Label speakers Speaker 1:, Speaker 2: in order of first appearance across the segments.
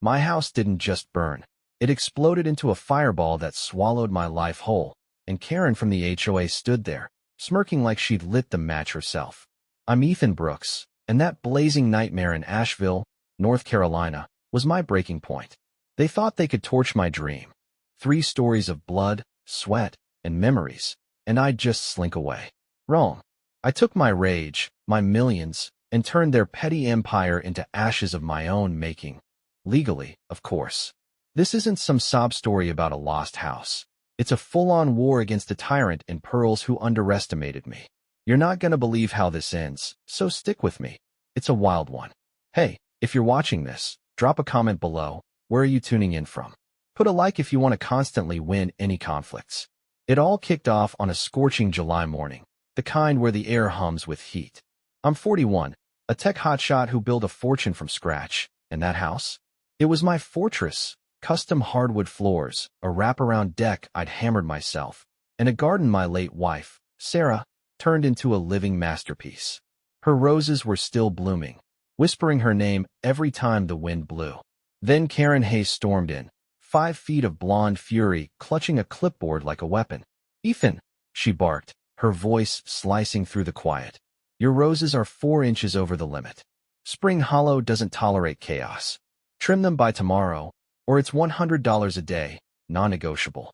Speaker 1: My house didn't just burn. It exploded into a fireball that swallowed my life whole, and Karen from the HOA stood there, smirking like she'd lit the match herself. I'm Ethan Brooks, and that blazing nightmare in Asheville, North Carolina, was my breaking point. They thought they could torch my dream. 3 stories of blood, sweat, and memories, and I'd just slink away. Wrong. I took my rage, my millions, and turned their petty empire into ashes of my own making. Legally, of course. This isn't some sob story about a lost house. It's a full-on war against a tyrant in pearls who underestimated me. You're not gonna believe how this ends, so stick with me. It's a wild one. Hey, if you're watching this, drop a comment below. Where are you tuning in from? Put a like if you want to constantly win any conflicts. It all kicked off on a scorching July morning, the kind where the air hums with heat. I'm 41, a tech hotshot who built a fortune from scratch, and that house? It was my fortress. Custom hardwood floors, a wraparound deck I'd hammered myself, and a garden my late wife, Sarah, turned into a living masterpiece. Her roses were still blooming, whispering her name every time the wind blew. Then Karen Hayes stormed in, 5 feet of blonde fury, clutching a clipboard like a weapon. "Ethan," she barked, her voice slicing through the quiet. "Your roses are 4 inches over the limit. Spring Hollow doesn't tolerate chaos. Trim them by tomorrow, or it's $100 a day, non-negotiable."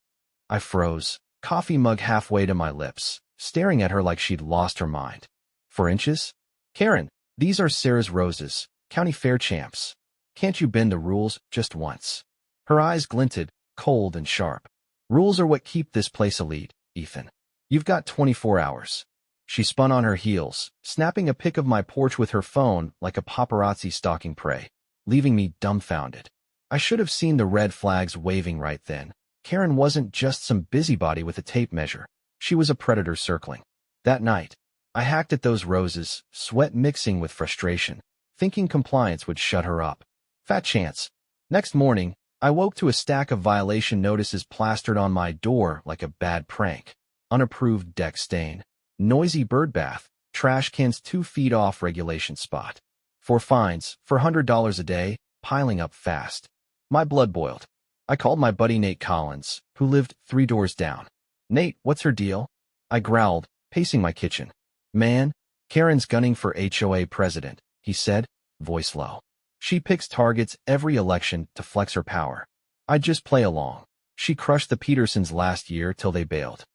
Speaker 1: I froze, coffee mug halfway to my lips, staring at her like she'd lost her mind. 4 inches? Karen, these are Sarah's roses, county fair champs. Can't you bend the rules just once? Her eyes glinted, cold and sharp. Rules are what keep this place elite, Ethan. You've got 24 hours. She spun on her heels, snapping a pic of my porch with her phone like a paparazzi stalking prey, leaving me dumbfounded. I should have seen the red flags waving right then. Karen wasn't just some busybody with a tape measure. She was a predator circling. That night, I hacked at those roses, sweat mixing with frustration, thinking compliance would shut her up. Fat chance. Next morning, I woke to a stack of violation notices plastered on my door like a bad prank. Unapproved deck stain, noisy bird bath, trash cans 2 feet off regulation spot. 4 fines for $100 a day, piling up fast. My blood boiled. I called my buddy Nate Collins, who lived 3 doors down. "Nate, what's her deal?" I growled, pacing my kitchen. "Man, Karen's gunning for HOA president," he said, voice low. "She picks targets every election to flex her power. I'd just play along. She crushed the Petersons last year till they bailed."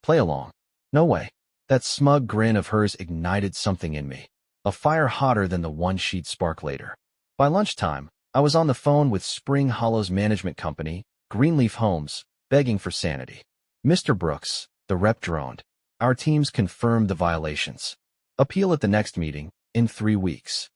Speaker 1: Play along? No way. That smug grin of hers ignited something in me, a fire hotter than the one she'd spark later. By lunchtime, I was on the phone with Spring Hollow's management company, Greenleaf Homes, begging for sanity. "Mr. Brooks," the rep droned, "our teams confirmed the violations. Appeal at the next meeting, in 3 weeks.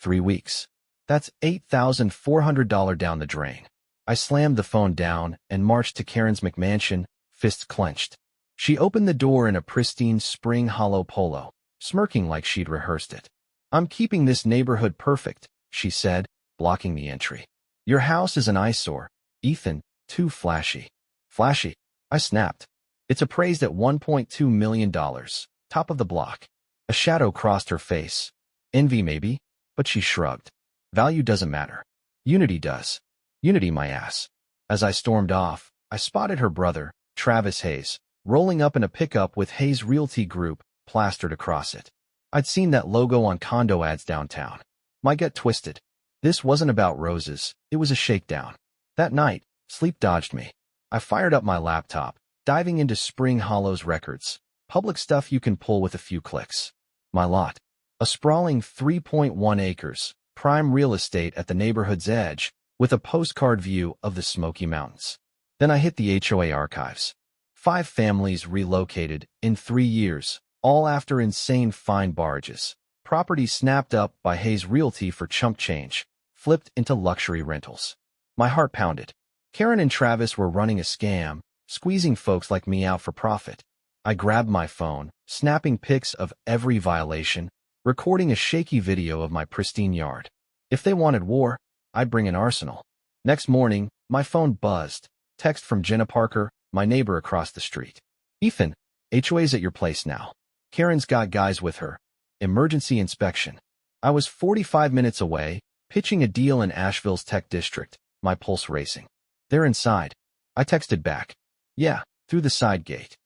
Speaker 1: 3 weeks. That's $8,400 down the drain." I slammed the phone down and marched to Karen's McMansion, fists clenched. She opened the door in a pristine Spring Hollow polo, smirking like she'd rehearsed it. "I'm keeping this neighborhood perfect," she said, blocking the entry. "Your house is an eyesore, Ethan, too flashy." "Flashy?" I snapped. "It's appraised at $1.2 million, top of the block." A shadow crossed her face. Envy maybe, but she shrugged. "Value doesn't matter. Unity does. Unity my ass." As I stormed off, I spotted her brother, Travis Hayes, rolling up in a pickup with Hayes Realty Group plastered across it. I'd seen that logo on condo ads downtown. My gut twisted. This wasn't about roses, it was a shakedown. That night, sleep dodged me. I fired up my laptop, diving into Spring Hollow's records, public stuff you can pull with a few clicks. My lot. A sprawling 3.1 acres, prime real estate at the neighborhood's edge, with a postcard view of the Smoky Mountains. Then I hit the HOA archives. 5 families relocated in 3 years, all after insane fine bargages. Property snapped up by Hayes Realty for chump change, flipped into luxury rentals. My heart pounded. Karen and Travis were running a scam, squeezing folks like me out for profit. I grabbed my phone, snapping pics of every violation, recording a shaky video of my pristine yard. If they wanted war, I'd bring an arsenal. Next morning, my phone buzzed. Text from Jenna Parker, my neighbor across the street. "Ethan, HOA's at your place now. Karen's got guys with her. Emergency inspection." I was 45 minutes away, Pitching a deal in Asheville's tech district, my pulse racing. They're inside. I texted back. Yeah, through the side gate.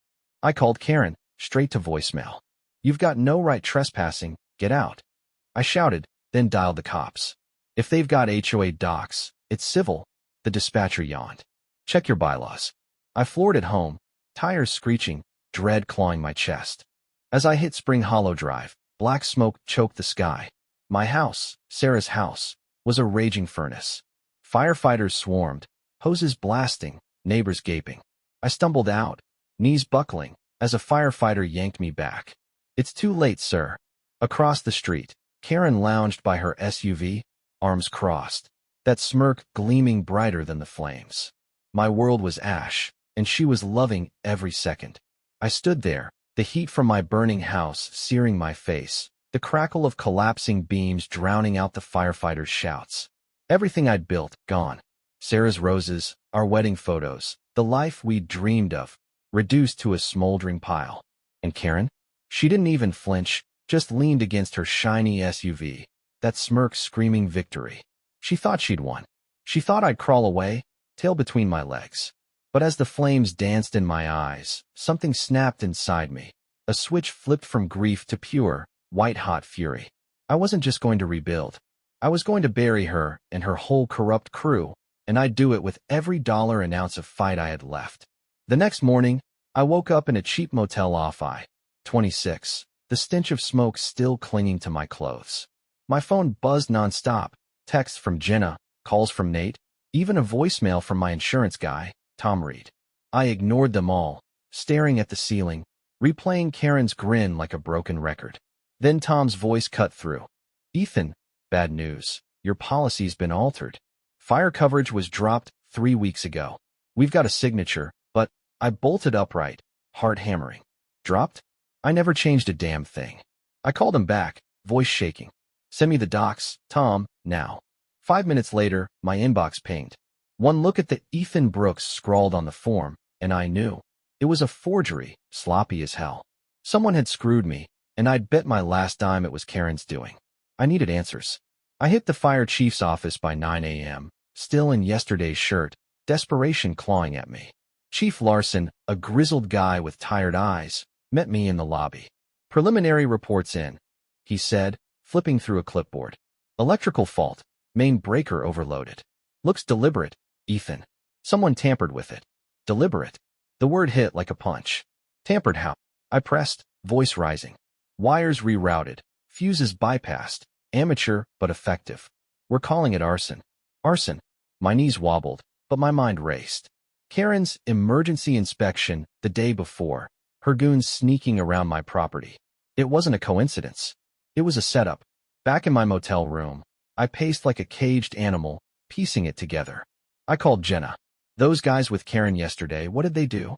Speaker 1: I called Karen, straight to voicemail. You've got no right trespassing, get out. I shouted, then dialed the cops. If they've got HOA docs, it's civil, the dispatcher yawned. Check your bylaws. I floored it home, tires screeching, dread clawing my chest. As I hit Spring Hollow Drive, black smoke choked the sky. My house, Sarah's house, was a raging furnace. Firefighters swarmed, hoses blasting, neighbors gaping. I stumbled out, knees buckling, as a firefighter yanked me back. It's too late, sir. Across the street, Karen lounged by her SUV, arms crossed, that smirk gleaming brighter than the flames. My world was ash, and she was loving every second. I stood there, the heat from my burning house searing my face, the crackle of collapsing beams drowning out the firefighters' shouts. Everything I'd built, gone. Sarah's roses, our wedding photos, the life we'd dreamed of, reduced to a smoldering pile. And Karen? She didn't even flinch, just leaned against her shiny SUV, that smirk screaming victory. She thought she'd won. She thought I'd crawl away, tail between my legs. But as the flames danced in my eyes, something snapped inside me. A switch flipped from grief to pure, white-hot fury. I wasn't just going to rebuild. I was going to bury her and her whole corrupt crew, and I'd do it with every dollar and ounce of fight I had left. The next morning, I woke up in a cheap motel off I-26, the stench of smoke still clinging to my clothes. My phone buzzed nonstop, texts from Jenna, calls from Nate, even a voicemail from my insurance guy, Tom Reed. I ignored them all, staring at the ceiling, replaying Karen's grin like a broken record. Then Tom's voice cut through. Ethan, bad news. Your policy's been altered. Fire coverage was dropped 3 weeks ago. We've got a signature, but I bolted upright, heart hammering. Dropped? I never changed a damn thing. I called him back, voice shaking. Send me the docs, Tom, now. 5 minutes later, my inbox pinged. One look at the Ethan Brooks scrawled on the form, and I knew. It was a forgery, sloppy as hell. Someone had screwed me, and I'd bet my last dime it was Karen's doing. I needed answers. I hit the fire chief's office by 9 a.m., still in yesterday's shirt, desperation clawing at me. Chief Larson, a grizzled guy with tired eyes, met me in the lobby. Preliminary reports in, he said, flipping through a clipboard. Electrical fault, main breaker overloaded. Looks deliberate, Ethan. Someone tampered with it. Deliberate. The word hit like a punch. Tampered how? I pressed, voice rising. Wires rerouted, fuses bypassed, amateur but effective. We're calling it arson. Arson. My knees wobbled, but my mind raced. Karen's emergency inspection the day before, her goons sneaking around my property. It wasn't a coincidence. It was a setup. Back in my motel room, I paced like a caged animal, piecing it together. I called Jenna. Those guys with Karen yesterday, what did they do?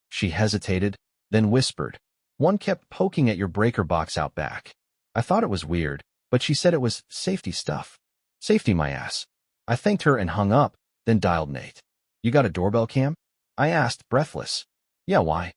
Speaker 1: She hesitated, then whispered. One kept poking at your breaker box out back. I thought it was weird, but she said it was safety stuff. Safety my ass. I thanked her and hung up, then dialed Nate. You got a doorbell cam? I asked, breathless. Yeah, why?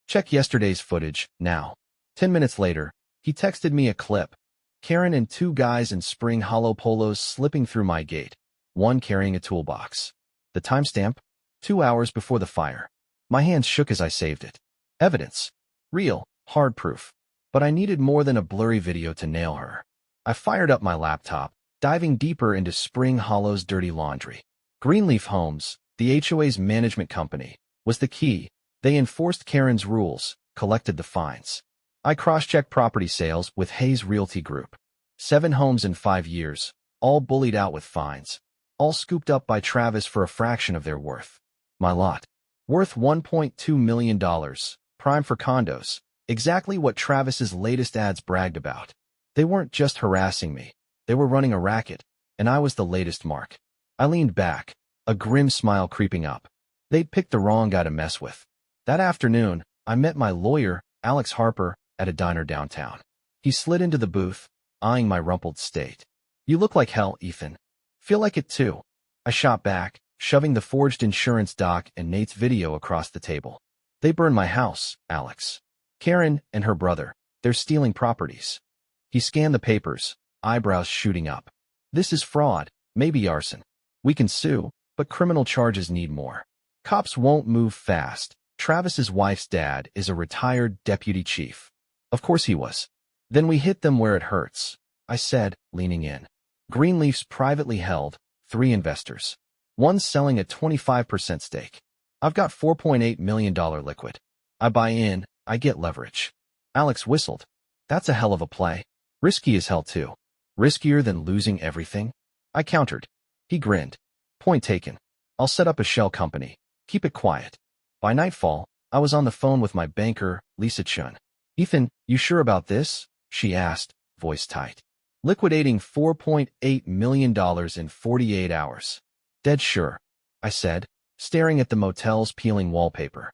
Speaker 1: Check yesterday's footage, now. 10 minutes later, he texted me a clip. Karen and 2 guys in Spring Hollow polos slipping through my gate, one carrying a toolbox. The timestamp? 2 hours before the fire. My hands shook as I saved it. Evidence. Real, hard proof. But I needed more than a blurry video to nail her. I fired up my laptop, diving deeper into Spring Hollow's dirty laundry. Greenleaf Homes, the HOA's management company, was the key. They enforced Karen's rules, collected the fines. I cross-checked property sales with Hayes Realty Group. 7 homes in 5 years, all bullied out with fines. All scooped up by Travis for a fraction of their worth. My lot. Worth $1.2 million, prime for condos. Exactly what Travis's latest ads bragged about. They weren't just harassing me. They were running a racket, and I was the latest mark. I leaned back, a grim smile creeping up. They'd picked the wrong guy to mess with. That afternoon, I met my lawyer, Alex Harper, at a diner downtown. He slid into the booth, eyeing my rumpled state. You look like hell, Ethan. Feel like it too. I shot back, shoving the forged insurance doc and Nate's video across the table. They burned my house, Alex. Karen and her brother, they're stealing properties. He scanned the papers, eyebrows shooting up. This is fraud, maybe arson. We can sue, but criminal charges need more. Cops won't move fast. Travis's wife's dad is a retired deputy chief. Of course he was. Then we hit them where it hurts, I said, leaning in. Greenleaf's privately held, 3 investors. One's selling a 25% stake. I've got $4.8 million liquid. I buy in, I get leverage. Alex whistled. That's a hell of a play. Risky as hell too. Riskier than losing everything? I countered. He grinned. Point taken. I'll set up a shell company. Keep it quiet. By nightfall, I was on the phone with my banker, Lisa Chun. Ethan, you sure about this? She asked, voice tight. Liquidating $4.8 million in 48 hours. Dead sure, I said, staring at the motel's peeling wallpaper.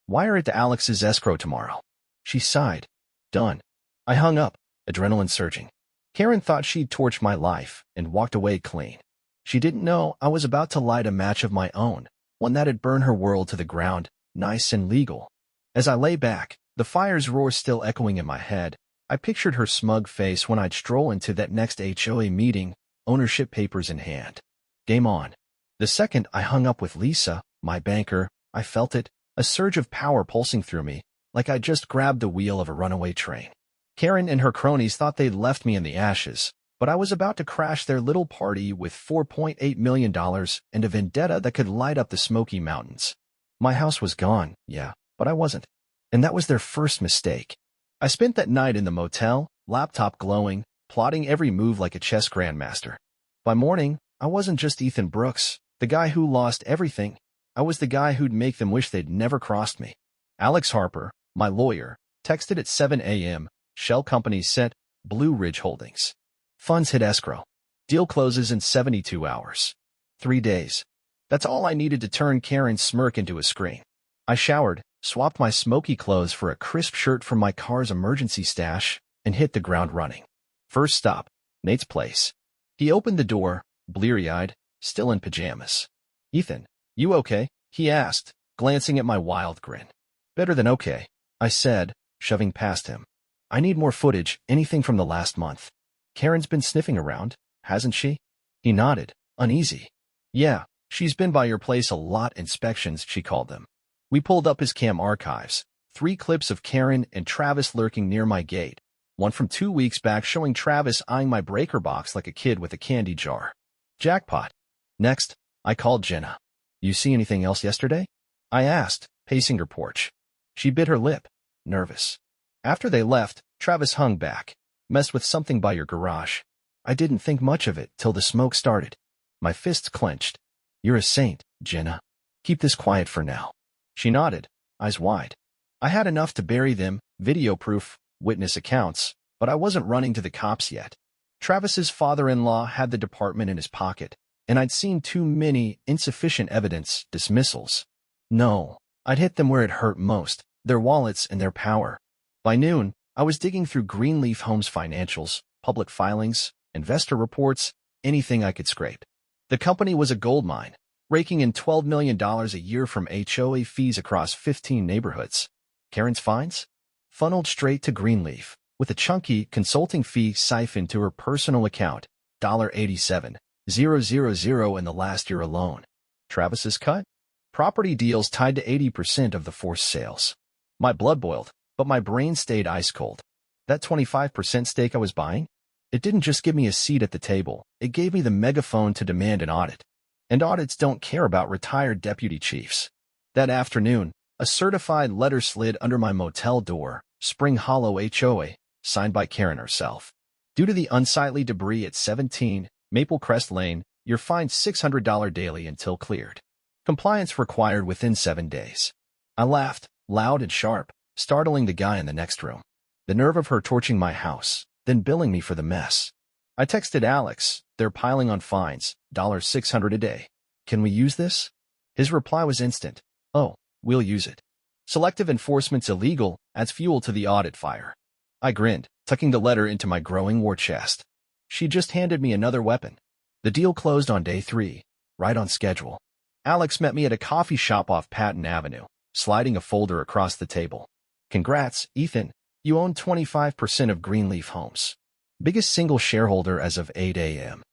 Speaker 1: Wire it to Alex's escrow tomorrow. She sighed. Done. I hung up, adrenaline surging. Karen thought she'd torched my life and walked away clean. She didn't know I was about to light a match of my own, one that'd burn her world to the ground, nice and legal. As I lay back, the fire's roar still echoing in my head, I pictured her smug face when I'd stroll into that next HOA meeting, ownership papers in hand. Game on. The second I hung up with Lisa, my banker, I felt it, a surge of power pulsing through me, like I'd just grabbed the wheel of a runaway train. Karen and her cronies thought they'd left me in the ashes, but I was about to crash their little party with $4.8 million and a vendetta that could light up the Smoky Mountains. My house was gone, yeah, but I wasn't. And that was their first mistake. I spent that night in the motel, laptop glowing, plotting every move like a chess grandmaster. By morning, I wasn't just Ethan Brooks, the guy who lost everything. I was the guy who'd make them wish they'd never crossed me. Alex Harper, my lawyer, texted at 7 a.m., shell company sent, Blue Ridge Holdings. Funds hit escrow. Deal closes in 72 hours. 3 days. That's all I needed to turn Karen's smirk into a screen. I showered, swapped my smoky clothes for a crisp shirt from my car's emergency stash, and hit the ground running. First stop, Nate's place. He opened the door, bleary-eyed, still in pajamas. Ethan, you okay? He asked, glancing at my wild grin. Better than okay, I said, shoving past him. I need more footage, anything from the last month. Karen's been sniffing around, hasn't she? He nodded, uneasy. Yeah, she's been by your place a lot. Inspections, she called them. We pulled up his cam archives, 3 clips of Karen and Travis lurking near my gate, one from 2 weeks back showing Travis eyeing my breaker box like a kid with a candy jar. Jackpot. Next, I called Jenna. You see anything else yesterday? I asked, pacing her porch. She bit her lip, nervous. After they left, Travis hung back. Messed with something by your garage. I didn't think much of it till the smoke started. My fists clenched. You're a saint, Jenna. Keep this quiet for now. She nodded, eyes wide. I had enough to bury them, video proof, witness accounts, but I wasn't running to the cops yet. Travis's father-in-law had the department in his pocket, and I'd seen too many insufficient evidence dismissals. No, I'd hit them where it hurt most, their wallets and their power. By noon, I was digging through Greenleaf Homes financials, public filings, investor reports, anything I could scrape. The company was a goldmine, raking in $12 million a year from HOA fees across 15 neighborhoods. Karen's fines? Funneled straight to Greenleaf, with a chunky consulting fee siphoned to her personal account, $87,000 in the last year alone. Travis's cut? Property deals tied to 80% of the forced sales. My blood boiled, but my brain stayed ice cold. That 25% stake I was buying? It didn't just give me a seat at the table, it gave me the megaphone to demand an audit. And audits don't care about retired deputy chiefs. That afternoon, a certified letter slid under my motel door, Spring Hollow HOA, signed by Karen herself. Due to the unsightly debris at 17 Maple Crest Lane, you're fined $600 daily until cleared. Compliance required within 7 days. I laughed, loud and sharp, startling the guy in the next room. The nerve of her torching my house, then billing me for the mess. I texted Alex, they're piling on fines, $600 a day. Can we use this? His reply was instant. Oh, we'll use it. Selective enforcement's illegal, adds fuel to the audit fire. I grinned, tucking the letter into my growing war chest. She just handed me another weapon. The deal closed on day 3, right on schedule. Alex met me at a coffee shop off Patton Avenue, sliding a folder across the table. Congrats, Ethan. You own 25% of Greenleaf Homes. Biggest single shareholder as of 8 a.m.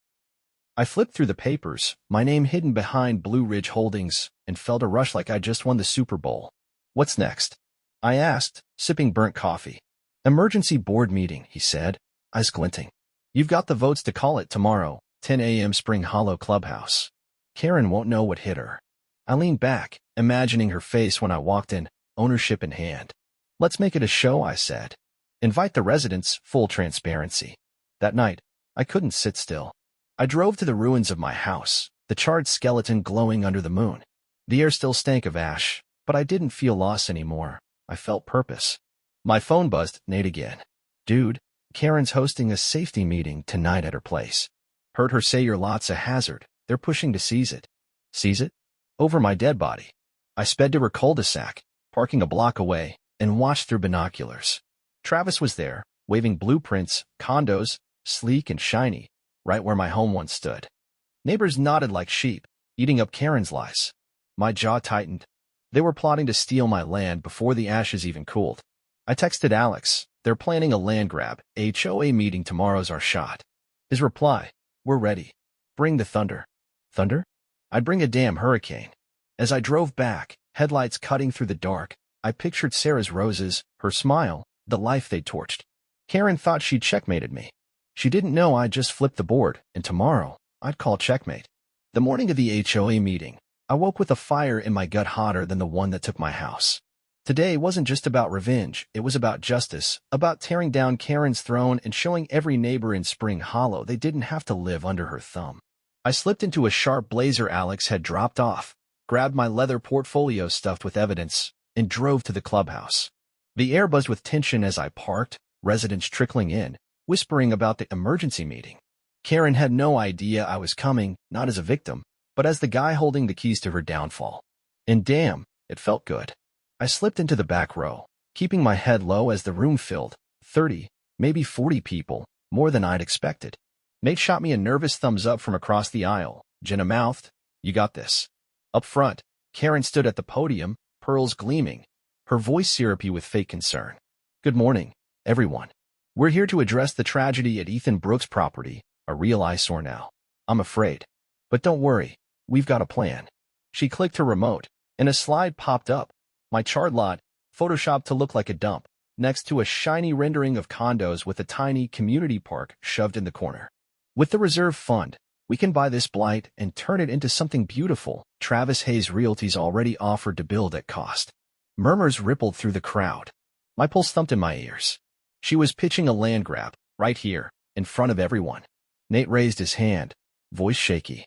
Speaker 1: I flipped through the papers, my name hidden behind Blue Ridge Holdings, and felt a rush like I just won the Super Bowl. What's next? I asked, sipping burnt coffee. Emergency board meeting, he said, eyes glinting. You've got the votes to call it tomorrow, 10 a.m. Spring Hollow Clubhouse. Karen won't know what hit her. I leaned back, imagining her face when I walked in, ownership in hand. Let's make it a show, I said. Invite the residents, full transparency. That night, I couldn't sit still. I drove to the ruins of my house, the charred skeleton glowing under the moon. The air still stank of ash, but I didn't feel loss anymore. I felt purpose. My phone buzzed, Nate again. Dude, Karen's hosting a safety meeting tonight at her place. Heard her say your lot's a hazard. They're pushing to seize it. Seize it? Over my dead body. I sped to her cul-de-sac, parking a block away, and watched through binoculars. Travis was there, waving blueprints, condos, sleek and shiny, right where my home once stood. Neighbors nodded like sheep, eating up Karen's lies. My jaw tightened. They were plotting to steal my land before the ashes even cooled. I texted Alex. They're planning a land grab. HOA meeting tomorrow's our shot. His reply, we're ready. Bring the thunder. Thunder? I'd bring a damn hurricane. As I drove back, headlights cutting through the dark, I pictured Sarah's roses, her smile, the life they'd torched. Karen thought she'd checkmated me. She didn't know I'd just flipped the board, and tomorrow, I'd call checkmate. The morning of the HOA meeting, I woke with a fire in my gut hotter than the one that took my house. Today wasn't just about revenge, it was about justice, about tearing down Karen's throne and showing every neighbor in Spring Hollow they didn't have to live under her thumb. I slipped into a sharp blazer Alex had dropped off, grabbed my leather portfolio stuffed with evidence, and drove to the clubhouse. The air buzzed with tension as I parked, residents trickling in, whispering about the emergency meeting. Karen had no idea I was coming, not as a victim, but as the guy holding the keys to her downfall. And damn, it felt good. I slipped into the back row, keeping my head low as the room filled, 30, maybe 40 people, more than I'd expected. Nate shot me a nervous thumbs up from across the aisle. Jenna mouthed, you got this. Up front, Karen stood at the podium, pearls gleaming, her voice syrupy with fake concern. Good morning, everyone. We're here to address the tragedy at Ethan Brooks' property, a real eyesore now. I'm afraid. But don't worry, we've got a plan. She clicked her remote, and a slide popped up. My charred lot, photoshopped to look like a dump, next to a shiny rendering of condos with a tiny community park shoved in the corner. With the reserve fund, we can buy this blight and turn it into something beautiful, Travis Hayes Realty's already offered to build at cost. Murmurs rippled through the crowd. My pulse thumped in my ears. She was pitching a land grab, right here, in front of everyone. Nate raised his hand, voice shaky.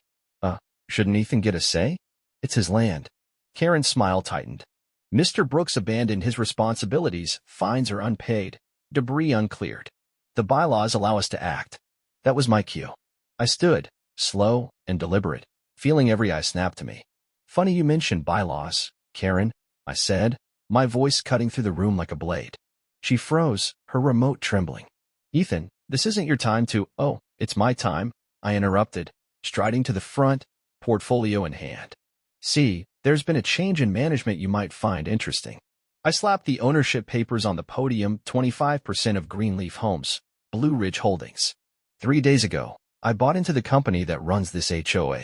Speaker 1: Shouldn't Ethan get a say? It's his land. Karen's smile tightened. Mr. Brooks abandoned his responsibilities, fines are unpaid, debris uncleared. The bylaws allow us to act. That was my cue. I stood, slow and deliberate, feeling every eye snap to me. Funny you mentioned bylaws, Karen, I said, my voice cutting through the room like a blade. She froze, her remote trembling. Ethan, this isn't your time to— Oh, it's my time, I interrupted, striding to the front, portfolio in hand. See, there's been a change in management you might find interesting. I slapped the ownership papers on the podium, 25% of Greenleaf Homes, Blue Ridge Holdings. 3 days ago, I bought into the company that runs this HOA.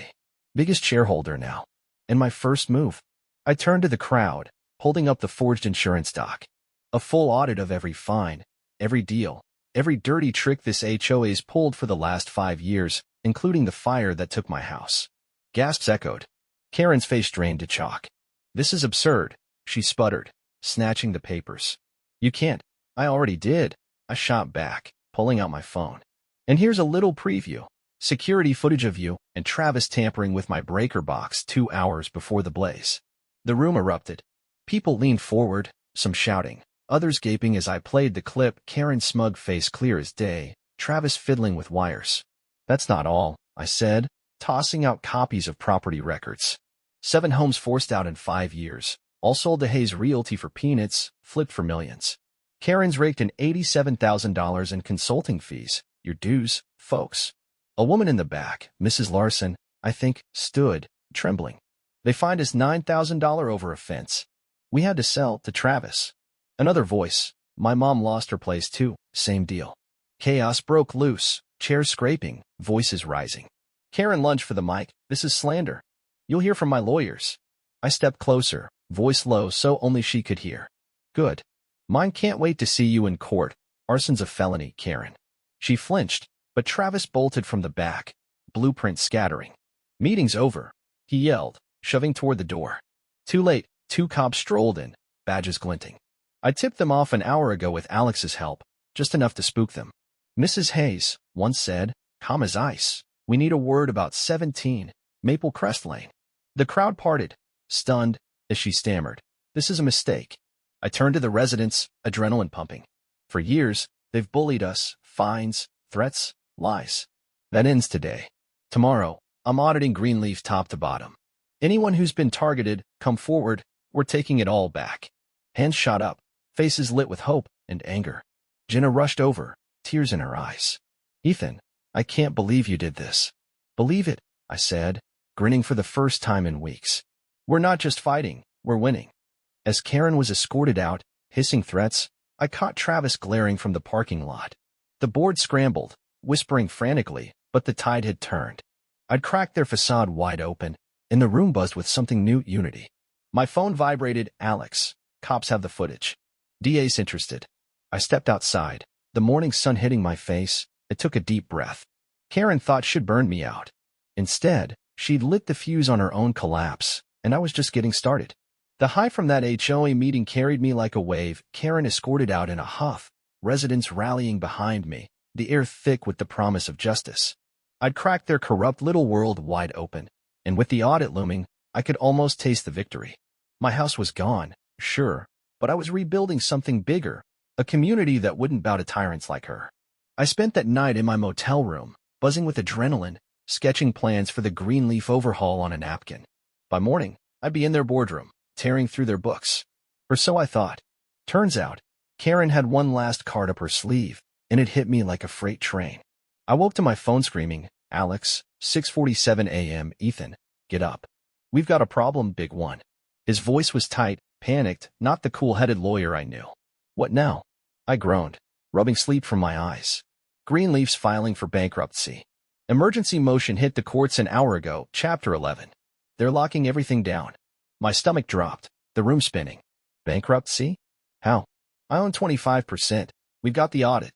Speaker 1: Biggest shareholder now. And my first move. I turned to the crowd, holding up the forged insurance doc. A full audit of every fine, every deal, every dirty trick this HOA's pulled for the last 5 years, including the fire that took my house. Gasps echoed. Karen's face drained to chalk. This is absurd, she sputtered, snatching the papers. You can't. I already did. I shot back, pulling out my phone. And here's a little preview. Security footage of you and Travis tampering with my breaker box 2 hours before the blaze. The room erupted. People leaned forward, some shouting, others gaping as I played the clip, Karen's smug face clear as day, Travis fiddling with wires. That's not all, I said, tossing out copies of property records. 7 homes forced out in 5 years, all sold to Hayes Realty for peanuts, flipped for millions. Karen's raked in $87,000 in consulting fees, your dues, folks. A woman in the back, Mrs. Larson, I think, stood, trembling. They fined us $9,000 over a fence. We had to sell to Travis. Another voice, my mom lost her place too, same deal. Chaos broke loose, chairs scraping, voices rising. Karen lunged for the mic. This is slander. You'll hear from my lawyers. I stepped closer, voice low so only she could hear. Good. Mine can't wait to see you in court. Arson's a felony, Karen. She flinched, but Travis bolted from the back, blueprint scattering. Meeting's over, he yelled, shoving toward the door. Too late, 2 cops strolled in, badges glinting. I tipped them off an hour ago with Alex's help, just enough to spook them. Mrs. Hayes once said, calm as ice. We need a word about 17, Maple Crest Lane. The crowd parted, stunned, as she stammered. This is a mistake. I turned to the residents, adrenaline pumping. For years, they've bullied us, fines, threats, lies. That ends today. Tomorrow, I'm auditing Greenleaf top to bottom. Anyone who's been targeted, come forward, we're taking it all back. Hands shot up, faces lit with hope and anger. Jenna rushed over, tears in her eyes. Ethan, I can't believe you did this. Believe it, I said, grinning for the first time in weeks. We're not just fighting, we're winning. As Karen was escorted out, hissing threats, I caught Travis glaring from the parking lot. The board scrambled, whispering frantically, but the tide had turned. I'd cracked their facade wide open, and the room buzzed with something new, unity. My phone vibrated. Alex, cops have the footage. DA's interested. I stepped outside, the morning sun hitting my face. I took a deep breath. Karen thought she'd burned me out. Instead, she'd lit the fuse on her own collapse, and I was just getting started. The high from that HOA meeting carried me like a wave. Karen escorted out in a huff, residents rallying behind me, the air thick with the promise of justice. I'd cracked their corrupt little world wide open, and with the audit looming, I could almost taste the victory. My house was gone, sure, but I was rebuilding something bigger, a community that wouldn't bow to tyrants like her. I spent that night in my motel room, buzzing with adrenaline, sketching plans for the Greenleaf overhaul on a napkin. By morning, I'd be in their boardroom, tearing through their books. Or so I thought. Turns out, Karen had one last card up her sleeve, and it hit me like a freight train. I woke to my phone screaming, Alex, 6:47 a.m., Ethan, get up. We've got a problem, big one. His voice was tight, panicked, not the cool-headed lawyer I knew. What now? I groaned, rubbing sleep from my eyes. Greenleaf's filing for bankruptcy. Emergency motion hit the courts an hour ago, Chapter 11. They're locking everything down. My stomach dropped, the room spinning. Bankruptcy? How? I own 25%. We've got the audit.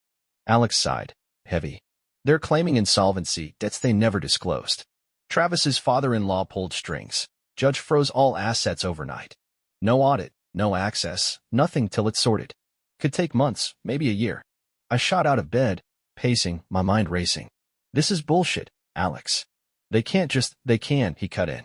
Speaker 1: Alex sighed, heavy. They're claiming insolvency, debts they never disclosed. Travis's father-in-law pulled strings. Judge froze all assets overnight. No audit, no access, nothing till it's sorted. Could take months, maybe a year. I shot out of bed, pacing, my mind racing. This is bullshit, Alex. They can, he cut in.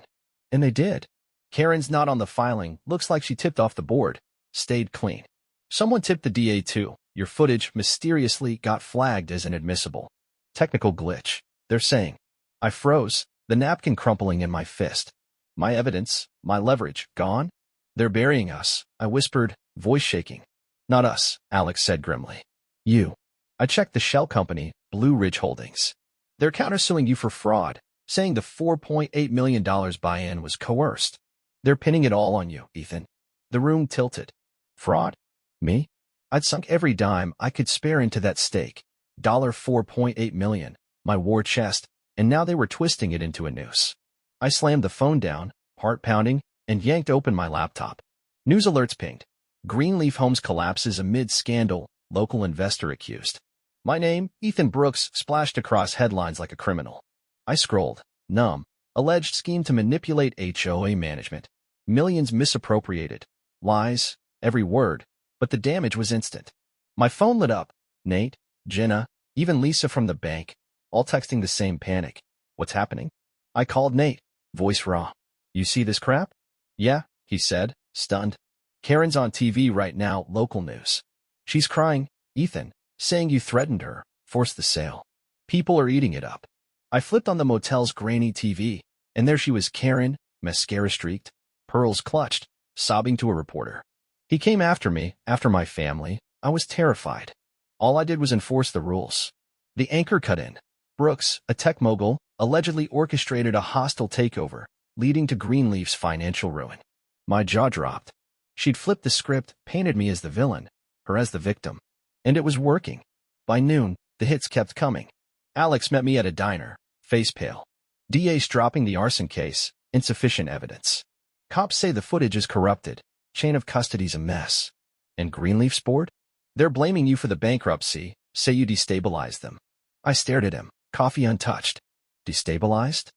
Speaker 1: And they did. Karen's not on the filing, looks like she tipped off the board. Stayed clean. Someone tipped the DA too. Your footage mysteriously got flagged as inadmissible. Technical glitch, they're saying. I froze, the napkin crumpling in my fist. My evidence, my leverage, gone? They're burying us, I whispered, voice shaking. Not us, Alex said grimly. You. I checked the shell company, Blue Ridge Holdings. They're countersuing you for fraud, saying the $4.8 million buy-in was coerced. They're pinning it all on you, Ethan. The room tilted. Fraud? Me? I'd sunk every dime I could spare into that stake. $4.8 million, my war chest, and now they were twisting it into a noose. I slammed the phone down, heart pounding, and yanked open my laptop. News alerts pinged. Greenleaf Homes collapses amid scandal, local investor accused. My name, Ethan Brooks, splashed across headlines like a criminal. I scrolled, numb, alleged scheme to manipulate HOA management. Millions misappropriated. Lies, every word, but the damage was instant. My phone lit up. Nate, Jenna, even Lisa from the bank, all texting the same panic. What's happening? I called Nate, voice raw. You see this crap? Yeah, he said, stunned. Karen's on TV right now, local news. She's crying, Ethan, saying you threatened her, forced the sale. People are eating it up. I flipped on the motel's grainy TV, and there she was, Karen, mascara-streaked, pearls clutched, sobbing to a reporter. He came after me, after my family. I was terrified. All I did was enforce the rules. The anchor cut in. Brooks, a tech mogul, allegedly orchestrated a hostile takeover, leading to Greenleaf's financial ruin. My jaw dropped. She'd flipped the script, painted me as the villain, her as the victim. And it was working. By noon, the hits kept coming. Alex met me at a diner, face pale. DA's dropping the arson case, insufficient evidence. Cops say the footage is corrupted, chain of custody's a mess. And Greenleaf's board? They're blaming you for the bankruptcy, say you destabilized them. I stared at him, coffee untouched. Destabilized?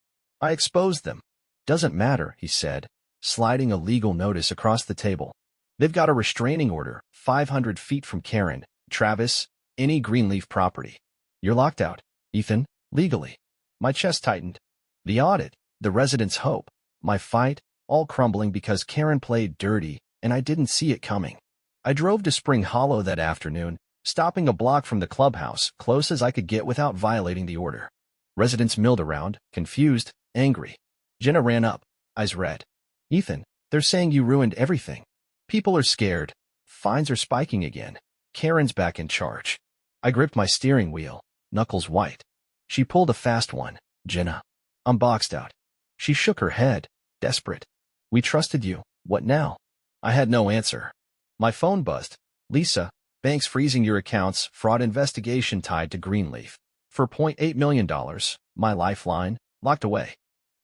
Speaker 1: I exposed them. Doesn't matter, he said, sliding a legal notice across the table. They've got a restraining order, 500 feet from Karen, Travis, any Greenleaf property. You're locked out, Ethan, legally. My chest tightened. The audit, the residents' hope, my fight, all crumbling because Karen played dirty, and I didn't see it coming. I drove to Spring Hollow that afternoon, stopping a block from the clubhouse, close as I could get without violating the order. Residents milled around, confused, angry. Jenna ran up, eyes red. Ethan, they're saying you ruined everything. People are scared. Fines are spiking again. Karen's back in charge. I gripped my steering wheel, knuckles white. She pulled a fast one. Jenna. I'm boxed out. She shook her head, desperate. We trusted you. What now? I had no answer. My phone buzzed. Lisa, bank's freezing your accounts, fraud investigation tied to Greenleaf. For $0.8 million, my lifeline, locked away.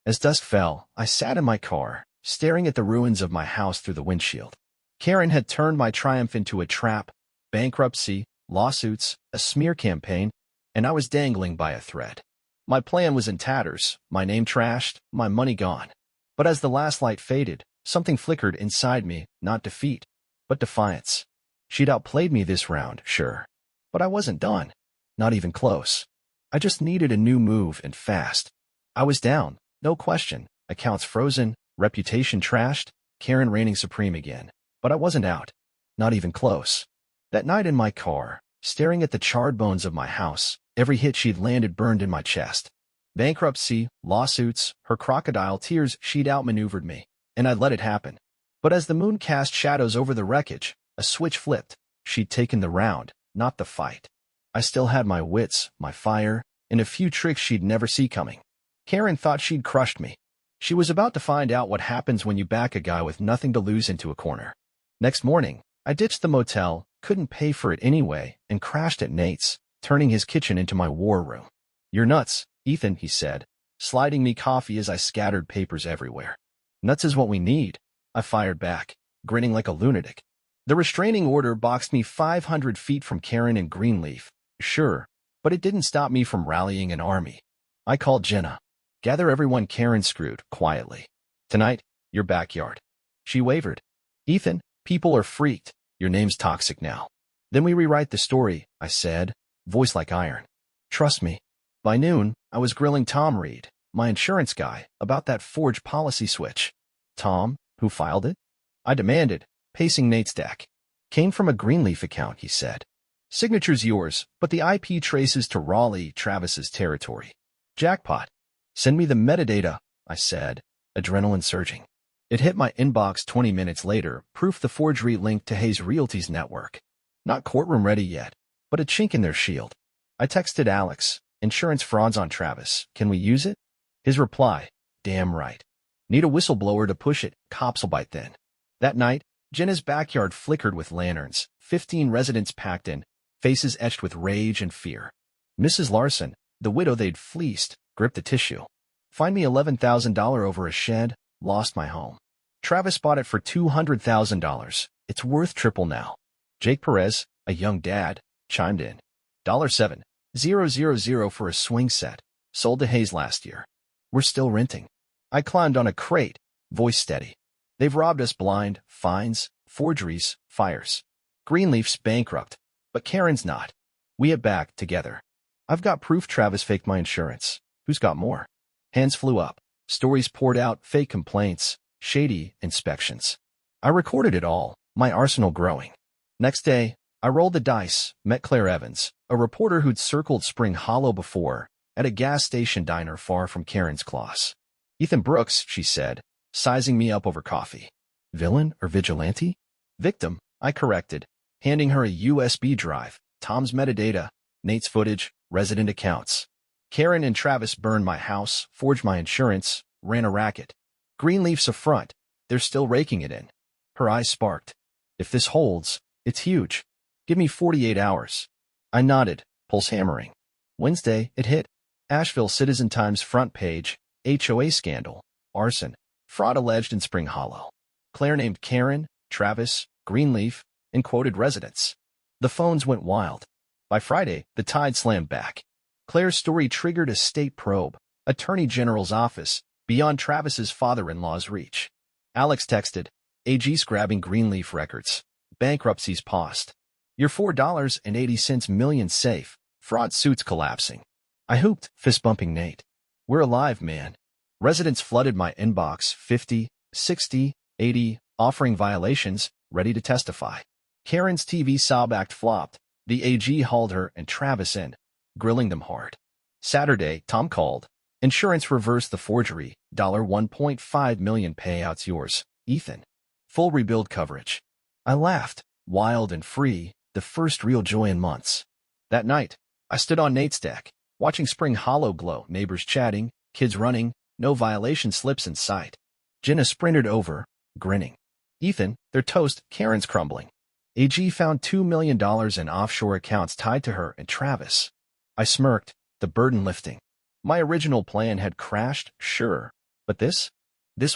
Speaker 1: As dusk fell, I sat in my car, staring at the ruins of my house through the windshield. Karen had turned my triumph into a trap, bankruptcy, lawsuits, a smear campaign, and I was dangling by a thread. My plan was in tatters, my name trashed, my money gone. But as the last light faded, something flickered inside me, not defeat, but defiance. She'd outplayed me this round, sure. But I wasn't done. Not even close. I just needed a new move and fast. I was down, no question, accounts frozen, reputation trashed, Karen reigning supreme again. But I wasn't out. Not even close. That night in my car, staring at the charred bones of my house, every hit she'd landed burned in my chest. Bankruptcy, lawsuits, her crocodile tears, she'd outmaneuvered me, and I'd let it happen. But as the moon cast shadows over the wreckage, a switch flipped. She'd taken the round, not the fight. I still had my wits, my fire, and a few tricks she'd never see coming. Karen thought she'd crushed me. She was about to find out what happens when you back a guy with nothing to lose into a corner. Next morning, I ditched the motel, couldn't pay for it anyway, and crashed at Nate's, turning his kitchen into my war room. You're nuts, Ethan, he said, sliding me coffee as I scattered papers everywhere. Nuts is what we need, I fired back, grinning like a lunatic. The restraining order boxed me 500 feet from Karen and Greenleaf, sure, but it didn't stop me from rallying an army. I called Jenna. Gather everyone Karen screwed, quietly. Tonight, your backyard. She wavered. Ethan, people are freaked. Your name's toxic now. Then we rewrite the story, I said, voice like iron. Trust me. By noon, I was grilling Tom Reed, my insurance guy, about that forged policy switch. Tom, who filed it? I demanded, pacing Nate's deck. Came from a Greenleaf account, he said. Signature's yours, but the IP traces to Raleigh, Travis's territory. Jackpot. Send me the metadata, I said, adrenaline surging. It hit my inbox 20 minutes later, proof the forgery linked to Hayes Realty's network. Not courtroom ready yet, but a chink in their shield. I texted Alex, insurance frauds on Travis, can we use it? His reply, damn right. Need a whistleblower to push it, cops will bite then. That night, Jenna's backyard flickered with lanterns, 15 residents packed in, faces etched with rage and fear. Mrs. Larson, the widow they'd fleeced, gripped the tissue. Find me $11,000 over a shed, lost my home. Travis bought it for $200,000. It's worth triple now. Jake Perez, a young dad, chimed in. $7,000 for a swing set, sold to Hayes last year. We're still renting. I climbed on a crate, voice steady. They've robbed us blind, fines, forgeries, fires. Greenleaf's bankrupt, but Karen's not. We it back together. I've got proof Travis faked my insurance. Who's got more? Hands flew up. Stories poured out, fake complaints, shady inspections. I recorded it all, my arsenal growing. Next day, I rolled the dice, met Claire Evans, a reporter who'd circled Spring Hollow before, at a gas station diner far from Karen's claws. Ethan Brooks, she said, sizing me up over coffee. Villain or vigilante? Victim, I corrected, handing her a USB drive, Tom's metadata, Nate's footage, resident accounts. Karen and Travis burned my house, forged my insurance, ran a racket. Greenleaf's a front. They're still raking it in. Her eyes sparked. If this holds, it's huge. Give me 48 hours. I nodded, pulse hammering. Wednesday, it hit. Asheville Citizen Times front page, HOA scandal, arson, fraud alleged in Spring Hollow. Claire named Karen, Travis, Greenleaf, and quoted residents. The phones went wild. By Friday, the tide slammed back. Claire's story triggered a state probe, Attorney General's office, beyond Travis's father-in-law's reach. Alex texted, AG's grabbing Greenleaf records. Bankruptcy's paused. Your $4.80 million safe. Fraud suits collapsing. I hooped, fist-bumping Nate. We're alive, man. Residents flooded my inbox, 50, 60, 80, offering violations, ready to testify. Karen's TV sob act flopped. The AG hauled her and Travis in, grilling them hard. Saturday, Tom called. Insurance reversed the forgery. $1.5 million payouts yours, Ethan. Full rebuild coverage. I laughed, wild and free, the first real joy in months. That night, I stood on Nate's deck, watching Spring Hollow glow, neighbors chatting, kids running, no violation slips in sight. Jenna sprinted over, grinning. Ethan, they're toast, Karen's crumbling. AG found $2 million in offshore accounts tied to her and Travis. I smirked, the burden lifting. My original plan had crashed, sure, but this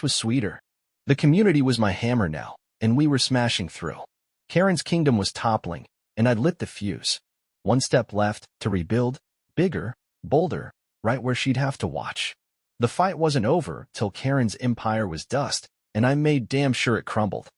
Speaker 1: was sweeter. The community was my hammer now, and we were smashing through. Karen's kingdom was toppling, and I'd lit the fuse. One step left, to rebuild, bigger, bolder, right where she'd have to watch. The fight wasn't over till Karen's empire was dust, and I made damn sure it crumbled.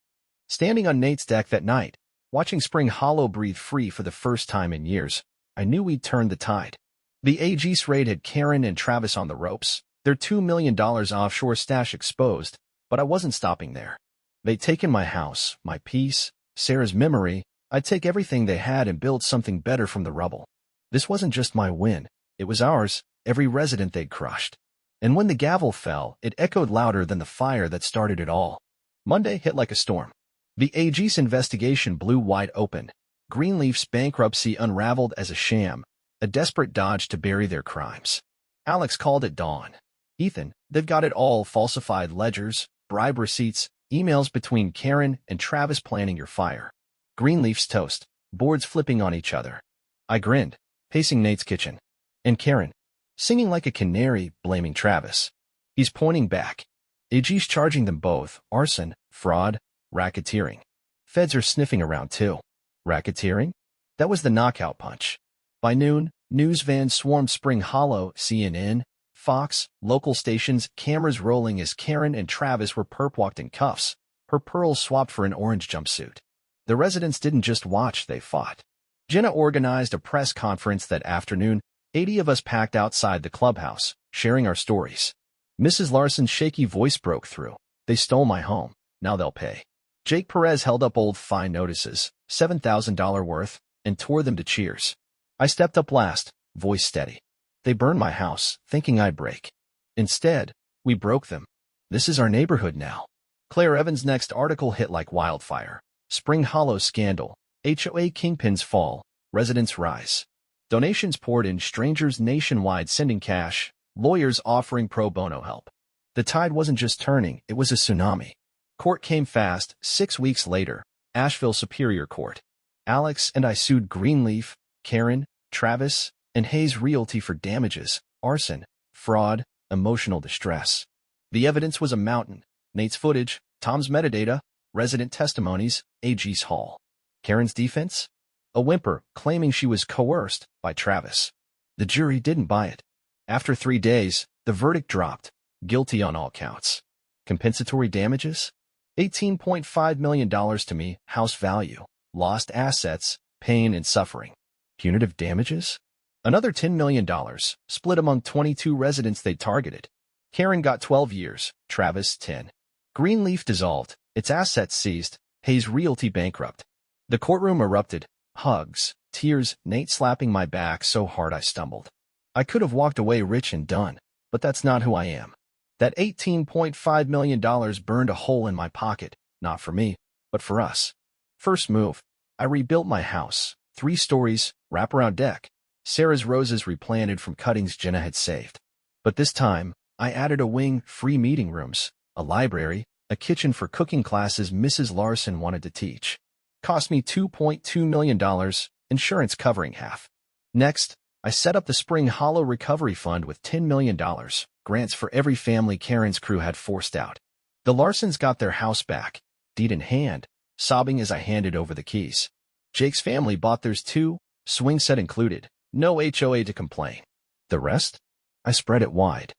Speaker 1: Standing on Nate's deck that night, watching Spring Hollow breathe free for the first time in years, I knew we'd turned the tide. The AG's raid had Karen and Travis on the ropes, their $2 million offshore stash exposed, but I wasn't stopping there. They'd taken my house, my peace, Sarah's memory. I'd take everything they had and build something better from the rubble. This wasn't just my win. It was ours, every resident they'd crushed. And when the gavel fell, it echoed louder than the fire that started it all. Monday hit like a storm. The AG's investigation blew wide open. Greenleaf's bankruptcy unraveled as a sham, a desperate dodge to bury their crimes. Alex called at dawn. Ethan, they've got it all, falsified ledgers, bribe receipts, emails between Karen and Travis planning your fire. Greenleaf's toast, boards flipping on each other. I grinned, pacing Nate's kitchen. And Karen, singing like a canary, blaming Travis. He's pointing back. AG's charging them both, arson, fraud, racketeering. Feds are sniffing around too. Racketeering? That was the knockout punch. By noon, news vans swarmed Spring Hollow, CNN, Fox, local stations, cameras rolling as Karen and Travis were perp-walked in cuffs, her pearls swapped for an orange jumpsuit. The residents didn't just watch, they fought. Jenna organized a press conference that afternoon. 80 of us packed outside the clubhouse, sharing our stories. Mrs. Larson's shaky voice broke through. They stole my home. Now they'll pay. Jake Perez held up old fine notices, $7,000 worth, and tore them to cheers. I stepped up last, voice steady. They burned my house, thinking I'd break. Instead, we broke them. This is our neighborhood now. Claire Evans' next article hit like wildfire. Spring Hollow scandal. HOA kingpins fall. Residents rise. Donations poured in, strangers nationwide sending cash, lawyers offering pro bono help. The tide wasn't just turning, it was a tsunami. Court came fast. 6 weeks later, Asheville Superior Court. Alex and I sued Greenleaf, Karen, Travis, and Hayes Realty for damages, arson, fraud, emotional distress. The evidence was a mountain. Nate's footage, Tom's metadata, resident testimonies, AG's haul. Karen's defense? A whimper, claiming she was coerced by Travis. The jury didn't buy it. After 3 days, the verdict dropped, guilty on all counts. Compensatory damages? $18.5 million to me, house value, lost assets, pain and suffering. Punitive damages? Another $10 million, split among 22 residents they targeted. Karen got 12 years, Travis 10. Greenleaf dissolved, its assets seized, Hayes Realty bankrupt. The courtroom erupted. Hugs, tears, Nate slapping my back so hard I stumbled. I could have walked away rich and done, but that's not who I am. That $18.5 million burned a hole in my pocket, not for me, but for us. First move, I rebuilt my house, 3 stories, wraparound deck. Sarah's roses replanted from cuttings Jenna had saved. But this time, I added a wing, free meeting rooms, a library, a kitchen for cooking classes Mrs. Larson wanted to teach. Cost me $2.2 million, insurance covering half. Next, I set up the Spring Hollow Recovery Fund with $10 million, grants for every family Karen's crew had forced out. The Larsons got their house back, deed in hand, sobbing as I handed over the keys. Jake's family bought theirs too, swing set included, no HOA to complain. The rest? I spread it wide.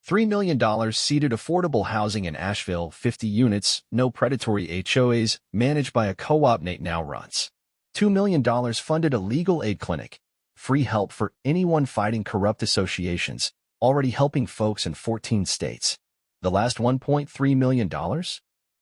Speaker 1: $3 million seeded affordable housing in Asheville, 50 units, no predatory HOAs, managed by a co-op Nate now runs. $2 million funded a legal aid clinic, free help for anyone fighting corrupt associations, already helping folks in 14 states. The last $1.3 million?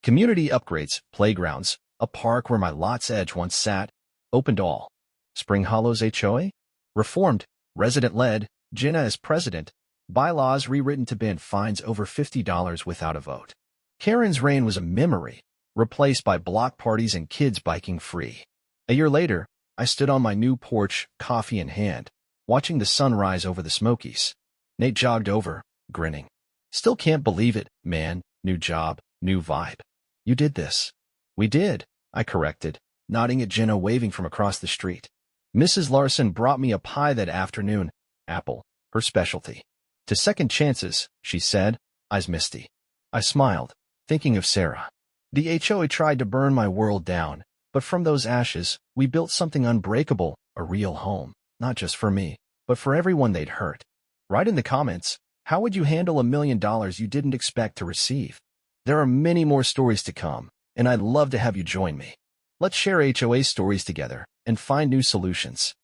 Speaker 1: Community upgrades, playgrounds, a park where my lot's edge once sat, opened all. Spring Hollow's HOA? Reformed, resident-led, Jenna as president, bylaws rewritten to ban fines over $50 without a vote. Karen's reign was a memory, replaced by block parties and kids biking free. A year later, I stood on my new porch, coffee in hand, watching the sun rise over the Smokies. Nate jogged over, grinning. Still can't believe it, man. New job, new vibe. You did this. We did, I corrected, nodding at Jenna waving from across the street. Mrs. Larson brought me a pie that afternoon, apple, her specialty. To second chances, she said, eyes misty. I smiled, thinking of Sarah. The HOA tried to burn my world down, but from those ashes, we built something unbreakable, a real home, not just for me, but for everyone they'd hurt. Write in the comments, how would you handle $1 million you didn't expect to receive? There are many more stories to come, and I'd love to have you join me. Let's share HOA stories together and find new solutions.